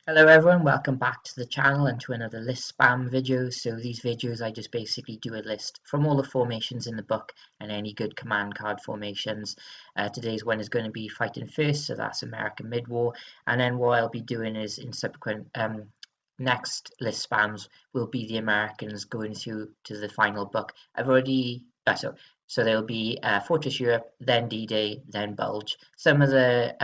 Hello everyone, welcome back to the channel and to another list spam video. So these videos I just basically do a list from all the formations in the book and any good command card formations. Today's one is going to be fighting first, so that's American mid-war, and then what I'll be doing is in subsequent next list spams will be the Americans going through to the final book. I've already so there'll be Fortress Europe, then D-Day, then Bulge. Some of the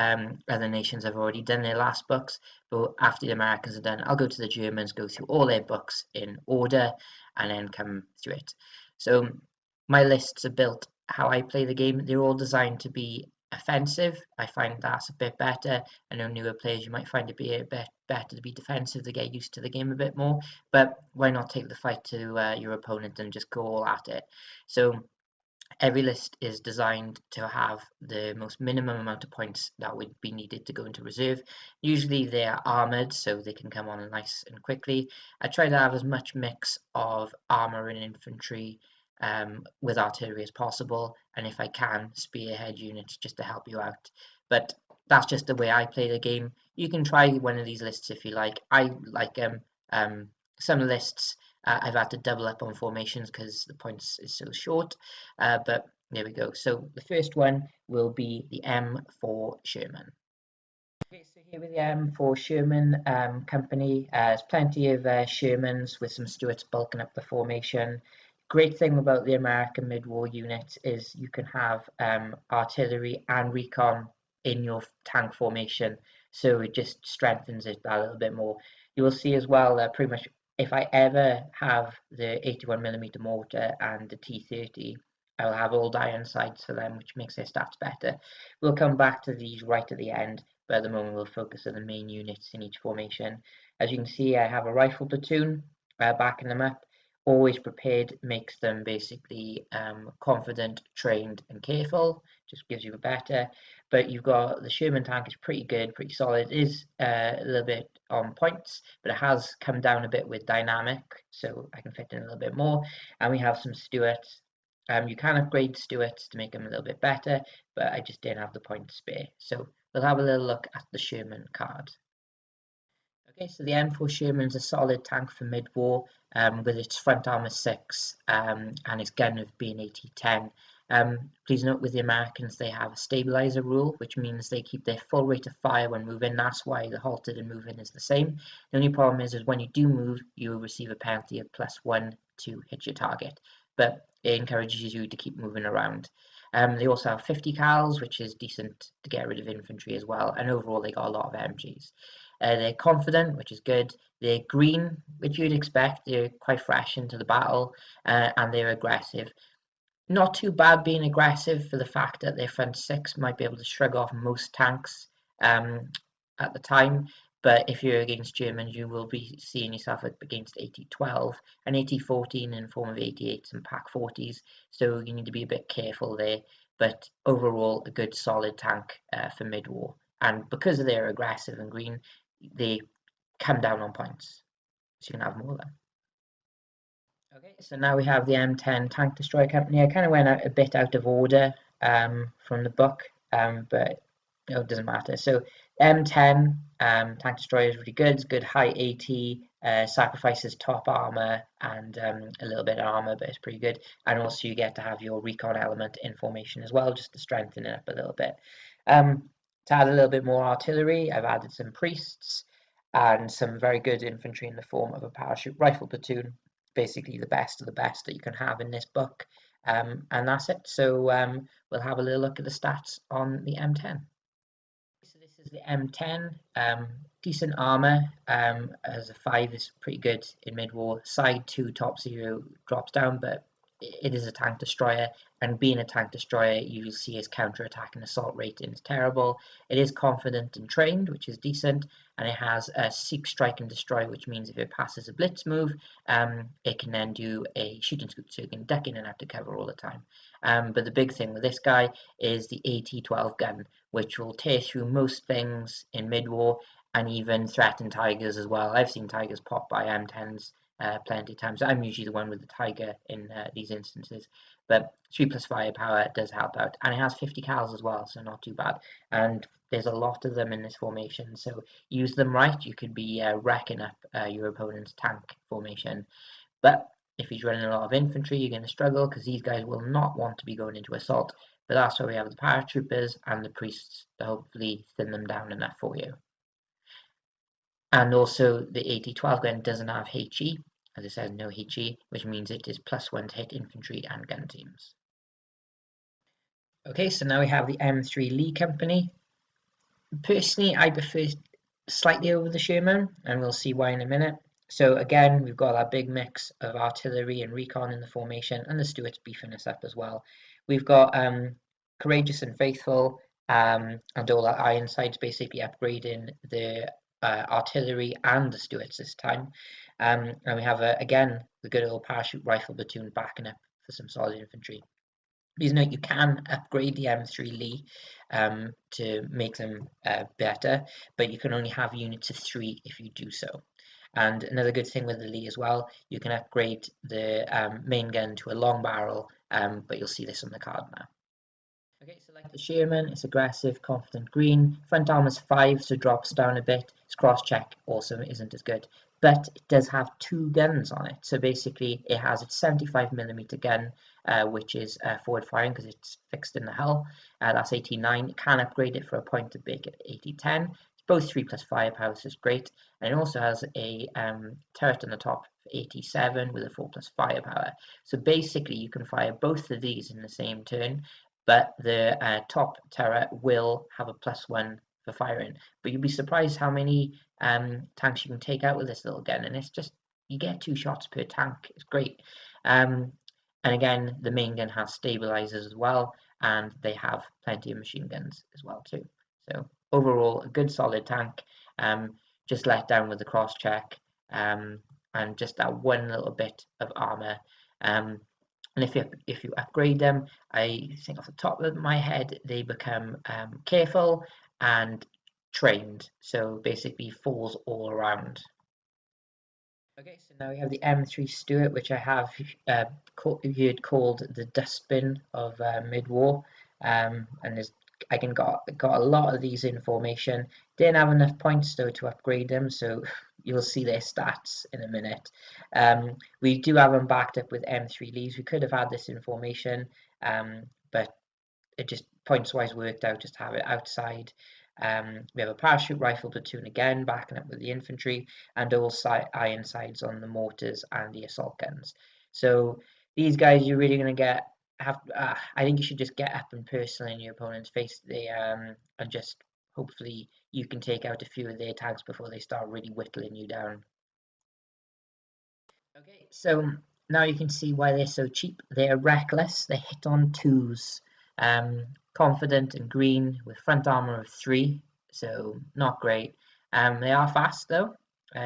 other nations have already done their last books, but after the Americans are done, I'll go to the Germans, go through all their books in order, and then come through it. So my lists are built how I play the game. They're all designed to be offensive. I find that's a bit better. I know newer players, you might find it be a bit better to be defensive to get used to the game a bit more, but why not take the fight to your opponent and just go all at it? So every list is designed to have the most minimum amount of points that would be needed to go into reserve. Usually they are armoured, so they can come on nice and quickly. I try to have as much mix of armour and infantry with artillery as possible, and if I can, spearhead units just to help you out. But that's just the way I play the game. You can try one of these lists if you like. I like some lists I've had to double up on formations because the points is so short, but there we go. So the first one will be the M for Sherman. Okay, so here with the M for Sherman company, there's plenty of Shermans with some Stuarts bulking up the formation. Great thing about the American mid-war units is you can have artillery and recon in your tank formation, so it just strengthens it a little bit more. You will see as well that pretty much if I ever have the 81mm mortar and the T30, I will have all iron sights for them, which makes their stats better. We'll come back to these right at the end, but at the moment we'll focus on the main units in each formation. As you can see, I have a rifle platoon backing them up. Always prepared makes them basically confident, trained, and careful. Just gives you a better. But you've got the Sherman tank is pretty good, pretty solid. It is a little bit on points, but it has come down a bit with dynamic, so I can fit in a little bit more. And we have some Stuarts. You can upgrade Stuarts to make them a little bit better, but I just didn't have the points spare. So we'll have a little look at the Sherman card. Okay, so the M4 Sherman is a solid tank for mid-war with its front armor 6 and its gun of being AT-10. Please note with the Americans they have a stabilizer rule, which means they keep their full rate of fire when moving. That's why the halted and moving is the same. The only problem is when you do move, you will receive a penalty of +1 to hit your target, but it encourages you to keep moving around. They also have 50 cals, which is decent to get rid of infantry as well, and overall they got a lot of MGs. They're confident, which is good. They're green, which you'd expect. They're quite fresh into the battle, and they're aggressive. Not too bad being aggressive for the fact that their front 6 might be able to shrug off most tanks at the time. But if you're against Germans, you will be seeing yourself up against AT-12 and AT-14 in form of 88s and Pak 40s. So you need to be a bit careful there. But overall, a good solid tank for mid-war. And because they're aggressive and green, they come down on points, so you can have more of them. Okay, so now we have the M10 Tank Destroyer Company. I kind of went a bit out of order from the book, but it doesn't matter. So M10 Tank Destroyer is really good. It's good high AT, sacrifices top armor and a little bit of armor, but it's pretty good. And also you get to have your recon element in formation as well, just to strengthen it up a little bit. To add a little bit more artillery, I've added some priests and some very good infantry in the form of a parachute rifle platoon, basically the best of the best that you can have in this book, and that's it. So we'll have a little look at the stats on the M10. So this is the M10, decent armor, as a 5 is pretty good in mid-war. Side 2 top 0 drops down, but it is a tank destroyer, and being a tank destroyer, you'll see its counter-attack and assault rating is terrible. It is confident and trained, which is decent, and it has a seek, strike, and destroy, which means if it passes a blitz move, it can then do a shooting scoop, so you can duck in and out to cover all the time. But the big thing with this guy is the AT-12 gun, which will tear through most things in mid-war and even threaten tigers as well. I've seen tigers pop by M10s plenty of times. I'm usually the one with the tiger in these instances, but 3+ firepower does help out, and it has 50 cals as well, so not too bad. And there's a lot of them in this formation, so use them right, you could be wrecking up your opponent's tank formation. But if he's running a lot of infantry, you're going to struggle, because these guys will not want to be going into assault. But that's why we have the paratroopers and the priests to hopefully thin them down enough for you. And also the AT-12 gun doesn't have HE, as it says no HE, which means it is +1 to hit infantry and gun teams. Okay, so now we have the M3 Lee Company. Personally, I prefer slightly over the Sherman, and we'll see why in a minute. So again, we've got that big mix of artillery and recon in the formation, and the Stuarts beefing us up as well. We've got Courageous and Faithful, and all our Ironsides basically upgrading the artillery and the Stuarts this time. And we have, again, the good old parachute rifle platoon backing up for some solid infantry. Please note you can upgrade the M3 Lee to make them better, but you can only have units of 3 if you do so. And another good thing with the Lee as well, you can upgrade the main gun to a long barrel, but you'll see this on the card now. Okay, so like the Sherman, it's aggressive, confident green. Front armor's 5, so drops down a bit. Its cross-check also isn't as good, but it does have 2 guns on it. So basically, it has its 75mm gun, which is forward firing because it's fixed in the hull. That's 89. You can upgrade it for a point to make it 80-10. It's both 3+ firepower, so it's great. And it also has a turret on the top for 87 with a 4+ firepower. So basically, you can fire both of these in the same turn, but the top turret will have a +1 for firing. But you'd be surprised how many tanks you can take out with this little gun, and it's just, you get 2 shots per tank. It's great. And again, the main gun has stabilizers as well, and they have plenty of machine guns as well too. So overall, a good solid tank. Just let down with the cross check, and just that one little bit of armor. And if you upgrade them, I think off the top of my head, they become careful and trained. So basically falls all around. Okay, so now we have the M3 Stuart, which I have heard called the dustbin of mid-war, and I got a lot of these in formation. Didn't have enough points though to upgrade them, so you'll see their stats in a minute. We do have them backed up with M3 Lees. We could have had this in formation, but it just points-wise worked out just to have it outside. We have a parachute rifle platoon again, backing up with the infantry, and all Ironsides on the mortars and the assault guns. So these guys, you're really going to I think you should just get up and personally in your opponent's face, and just hopefully you can take out a few of their tanks before they start really whittling you down. Okay, so now you can see why they're so cheap. They're reckless, they hit on 2s. Confident and green with front armor of 3, so not great. They are fast though,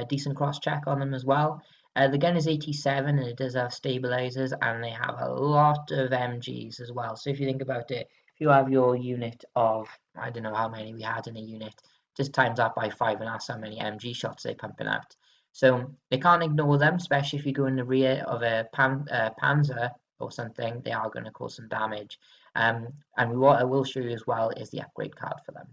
decent cross check on them as well. The gun is 87 and it does have stabilizers, and they have a lot of MGs as well. So if you think about it, if you have your unit of, I don't know how many we had in a unit, just times that by 5 and that's how many MG shots they're pumping out. So they can't ignore them, especially if you go in the rear of a Panzer or something, they are going to cause some damage. And what I will show you as well is the upgrade card for them.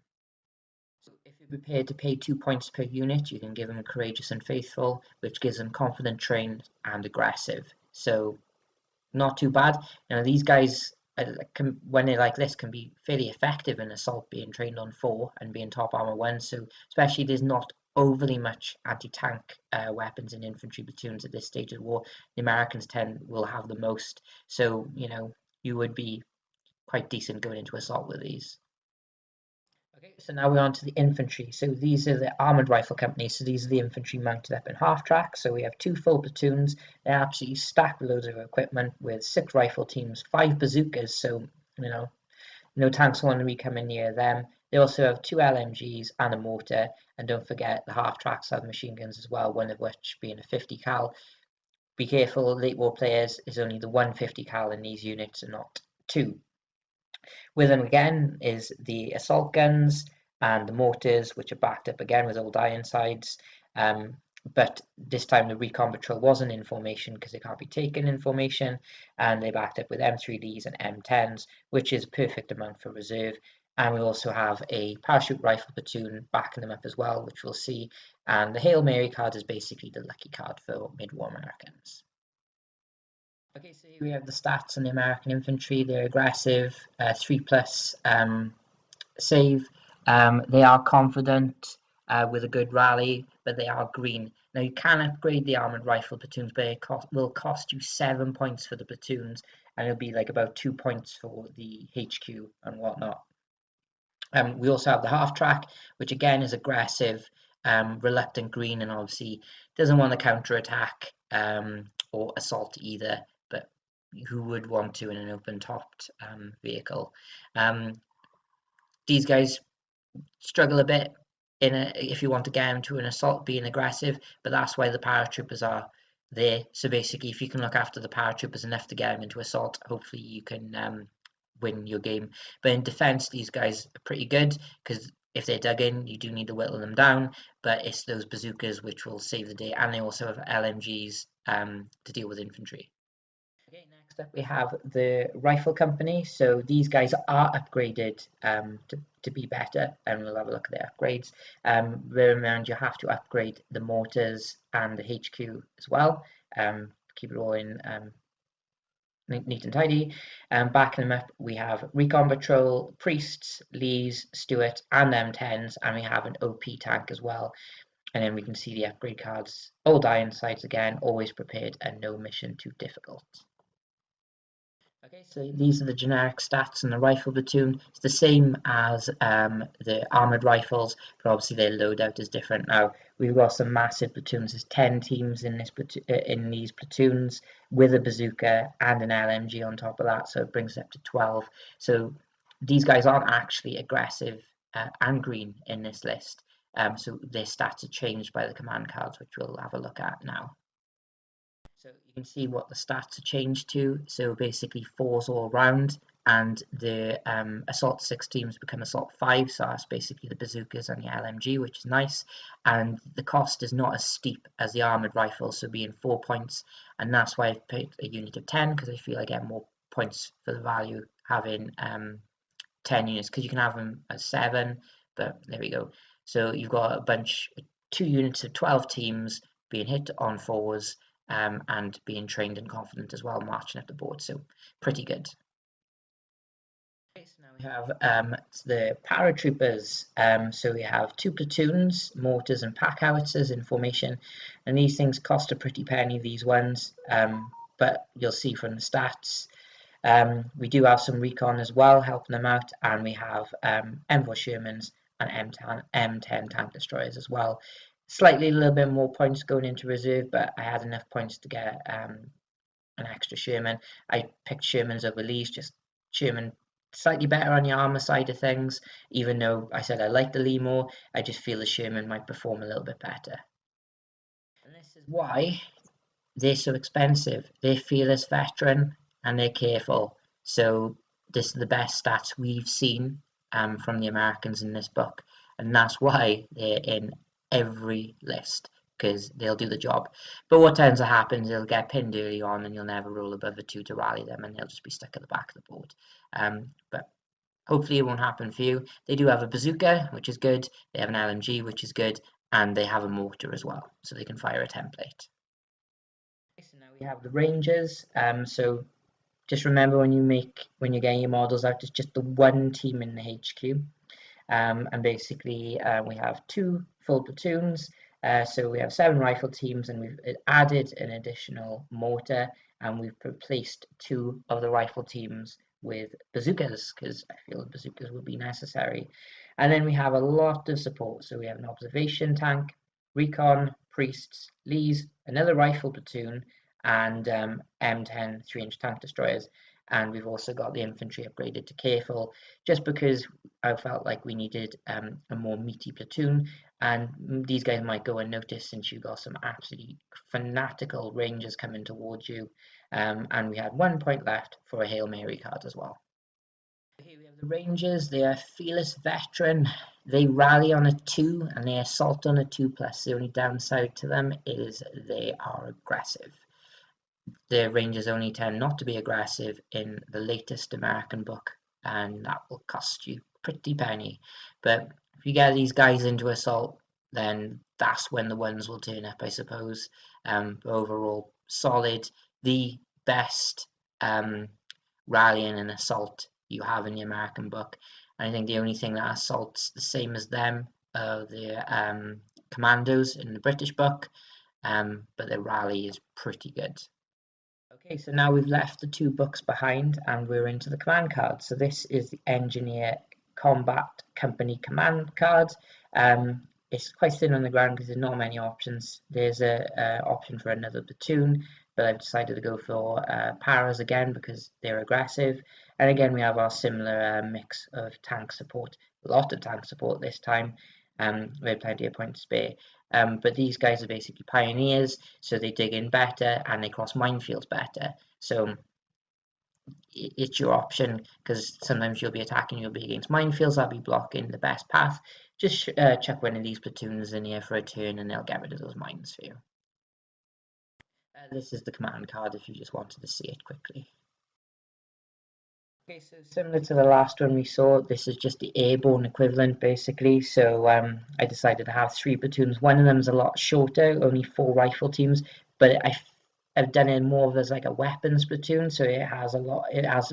So if you're prepared to pay 2 points per unit, you can give them Courageous and Faithful, which gives them Confident, Trained, and Aggressive. So not too bad. You know, these guys, when they're like this, can be fairly effective in assault, being trained on 4 and being top armor 1. So especially there's not overly much anti-tank weapons in infantry platoons at this stage of the war. The Americans will have the most. So, you know, you would be quite decent going into assault with these. Okay, so now we're on to the infantry. So these are the armoured rifle companies. So these are the infantry mounted up in half track. So we have 2 full platoons. They're absolutely stacked with loads of equipment with 6 rifle teams, 5 bazookas. So, you know, no tanks want to be coming near them. They also have 2 LMGs and a mortar. And don't forget the half tracks have machine guns as well, one of which being a 50 cal. Be careful, late war players, is only the 150 cal in these units and not 2. With them again is the assault guns and the mortars, which are backed up again with old Ironsides. but this time the recon patrol wasn't in formation because they can't be taken in formation, and they backed up with M3Ds and M10s, which is a perfect amount for reserve. And we also have a parachute rifle platoon backing them up as well, which we'll see. And the Hail Mary card is basically the lucky card for mid-war Americans. Okay, so here we have the stats on the American infantry. They're aggressive, 3+ save. They are confident with a good rally, but they are green. Now you can upgrade the armored rifle platoons, but it will cost you 7 points for the platoons, and it'll be like about 2 points for the HQ and whatnot. We also have the half track, which again is aggressive, reluctant green, and obviously doesn't want to counter attack or assault either, but who would want to in an open topped vehicle. These guys struggle a bit if you want to get them to an assault being aggressive, but that's why the paratroopers are there. So basically, if you can look after the paratroopers enough to get them into assault, hopefully you can win your game. But in defense, these guys are pretty good, because if they're dug in, you do need to whittle them down, but it's those bazookas which will save the day, and they also have LMGs to deal with infantry. Okay, next up we have the rifle company. So these guys are upgraded to be better, and we'll have a look at their upgrades. Remember, you have to upgrade the mortars and the HQ as well. Keep it all in neat and tidy. Backing them up, we have Recon Patrol, Priests, Lees, Stuart, and M10s, and we have an OP tank as well. And then we can see the upgrade cards, all iron sights again, always prepared, and no mission too difficult. Okay, so these are the generic stats in the rifle platoon. It's the same as the armoured rifles, but obviously their loadout is different. Now, we've got some massive platoons. There's 10 teams in these platoons with a bazooka and an LMG on top of that, so it brings it up to 12. So these guys aren't actually aggressive and green in this list. So their stats are changed by the command cards, which we'll have a look at now. So you can see what the stats are changed to. So basically 4s all round, and the assault 6 teams become assault 5. So that's basically the bazookas and the LMG, which is nice. And the cost is not as steep as the armored rifles, so being 4 points. And that's why I've picked a unit of 10, because I feel I get more points for the value having 10 units, because you can have them as 7. But there we go. So you've got 2 units of 12 teams being hit on 4s. And being trained and confident as well, marching up the board, so pretty good. Okay, so now we have the paratroopers. So we have 2 platoons, mortars and pack howitzers in formation, and these things cost a pretty penny, these ones, but you'll see from the stats. We do have some recon as well helping them out, and we have M4 Shermans and M10 tank destroyers as well. Slightly a little bit more points going into reserve, but I had enough points to get an extra Sherman. I picked Shermans over Lees, just Sherman slightly better on the armor side of things, even though I said I like the Lee more. I just feel the Sherman might perform a little bit better. And this is why they're so expensive. They're fearless veteran and they're careful. So this is the best stats we've seen from the Americans in this book, and that's why they're in every list, because they'll do the job. But what tends to happen is they'll get pinned early on, and you'll never roll above a 2 to rally them, and they'll just be stuck at the back of the board. But hopefully it won't happen for you. They do have a bazooka, which is good. They have an LMG, which is good, and they have a mortar as well, so they can fire a template. Okay, so now we have the Rangers. So just remember, when you're getting your models out, it's just the 1 team in the HQ. And basically we have 2 full platoons, so we have 7 rifle teams, and we've added an additional mortar, and we've replaced 2 of the rifle teams with bazookas, because I feel bazookas will be necessary. And then we have a lot of support, so we have an observation tank, recon, priests, Lees, another rifle platoon, and M10 3-inch tank destroyers. And we've also got the infantry upgraded to careful, just because I felt like we needed a more meaty platoon, and these guys might go unnoticed since you got some absolutely fanatical rangers coming towards you. And we had 1 point left for a Hail Mary card as well. Here we have the Rangers. They are a fearless veteran. They rally on a 2 and they assault on a 2+. The only downside to them is they are aggressive. The Rangers only tend not to be aggressive in the latest American book, and that will cost you a pretty penny. But if you get these guys into assault, then that's when the ones will turn up, I suppose. Overall, solid. The best rallying and assault you have in the American book. And I think the only thing that assaults the same as them are the commandos in the British book, but the rally is pretty good. Okay, so now we've left the 2 books behind and we're into the command card. So this is the Engineer Combat Company command card. It's quite thin on the ground because there's not many options. There's a option for another platoon, but I've decided to go for paras again because they're aggressive. And again, we have our similar mix of tank support, a lot of tank support this time. We have plenty of points to spare. But these guys are basically pioneers, so they dig in better and they cross minefields better. So it's your option, because sometimes you'll be attacking, you'll be against minefields, that'll be blocking the best path. Just chuck one of these platoons in here for a turn and they'll get rid of those mines for you. This is the command card if you just wanted to see it quickly. Okay, so similar to the last one we saw, this is just the airborne equivalent basically. So I decided to have 3 platoons. One of them is a lot shorter, only 4 rifle teams, but I've done it more of as like a weapons platoon, so it has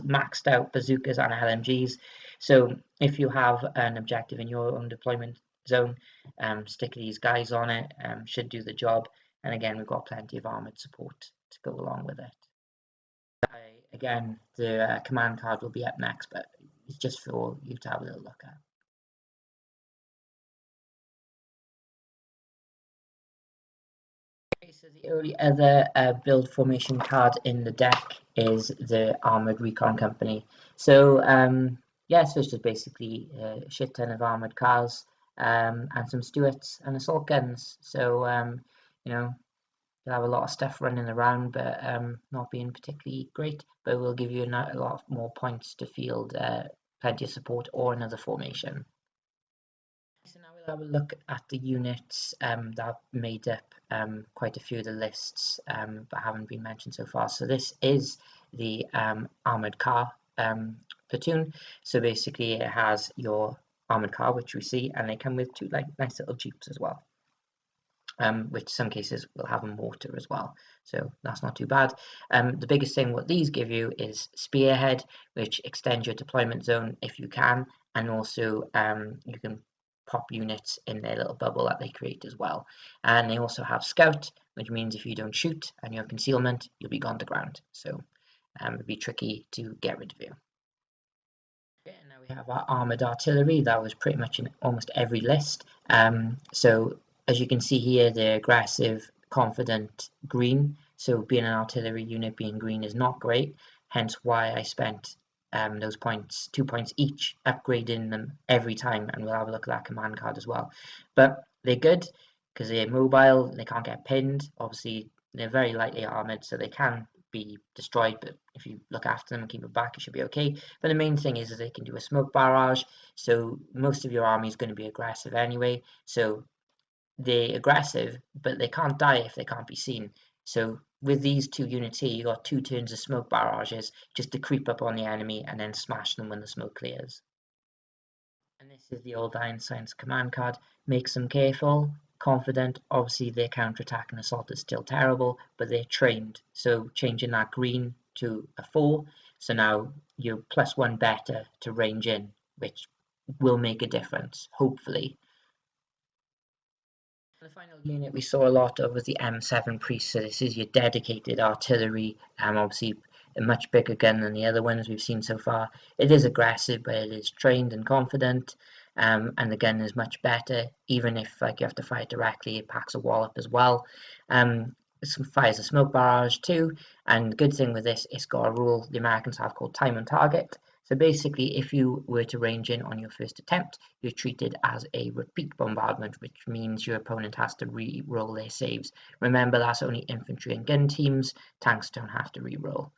maxed out bazookas and LMGs. So if you have an objective in your own deployment zone, stick these guys on it, should do the job. And again, we've got plenty of armored support to go along with it. Again, the command card will be up next, but it's just for you to have a little look at. Okay, so the only other build formation card in the deck is the Armored Recon Company. So yeah, so it's just basically a shit ton of armored cars and some Stuarts and assault guns. So you know, you'll have a lot of stuff running around, but not being particularly great, but will give you a lot more points to field plenty of support or another formation. So now we'll have a look at the units that made up quite a few of the lists that haven't been mentioned so far. So this is the armoured car platoon. So basically it has your armoured car, which we see, and they come with 2 like nice little jeeps as well. Which some cases will have a mortar as well, so that's not too bad. The biggest thing what these give you is spearhead, which extends your deployment zone if you can, and also you can pop units in their little bubble that they create as well. And they also have scout, which means if you don't shoot and you have concealment, you'll be gone to ground, so it'd be tricky to get rid of you. Yeah, now we have our armored artillery. That was pretty much in almost every list. So as you can see here, they're aggressive, confident, green. So being an artillery unit being green is not great. Hence why I spent those points, 2 points each, upgrading them every time. And we'll have a look at that command card as well. But they're good because they're mobile. They can't get pinned. Obviously, they're very lightly armored, so they can be destroyed, but if you look after them and keep it back, it should be okay. But the main thing is they can do a smoke barrage, so most of your army is going to be aggressive anyway. So they're aggressive, but they can't die if they can't be seen. So with these 2 units here, you got 2 turns of smoke barrages just to creep up on the enemy and then smash them when the smoke clears. And this is the old Iron Science command card. Makes them careful, confident. Obviously, their counterattack and assault is still terrible, but they're trained. So changing that green to a 4. So now you're +1 better to range in, which will make a difference, hopefully. The final unit we saw a lot of was the M7 Priest. So this is your dedicated artillery, obviously a much bigger gun than the other ones we've seen so far. It is aggressive, but it is trained and confident, and the gun is much better. Even if like you have to fire directly, it packs a wallop as well. It fires a smoke barrage too, and the good thing with this, it's got a rule the Americans have called time on target. So basically, if you were to range in on your first attempt, you're treated as a repeat bombardment, which means your opponent has to re-roll their saves. Remember, that's only infantry and gun teams. Tanks don't have to re-roll.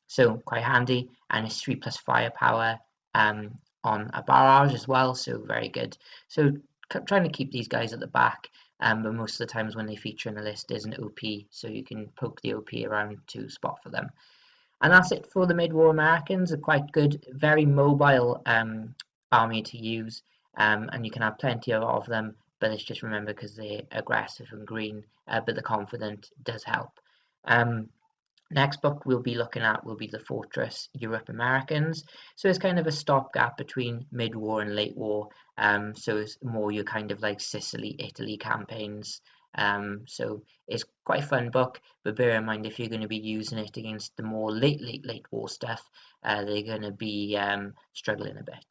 So quite handy, and it's 3+ firepower, on a barrage as well, so very good. So trying to keep these guys at the back, but most of the times when they feature in the list is an OP, so you can poke the OP around to spot for them. And that's it for the mid-war Americans. A quite good, very mobile army to use, and you can have plenty of them, but it's just remember because they're aggressive and green, but the confident does help. Next book we'll be looking at will be the Fortress Europe Americans. So it's kind of a stopgap between mid-war and late war. So it's more your kind of like Sicily, Italy campaigns. So it's quite a fun book, but bear in mind if you're going to be using it against the more late war stuff, they're going to be struggling a bit.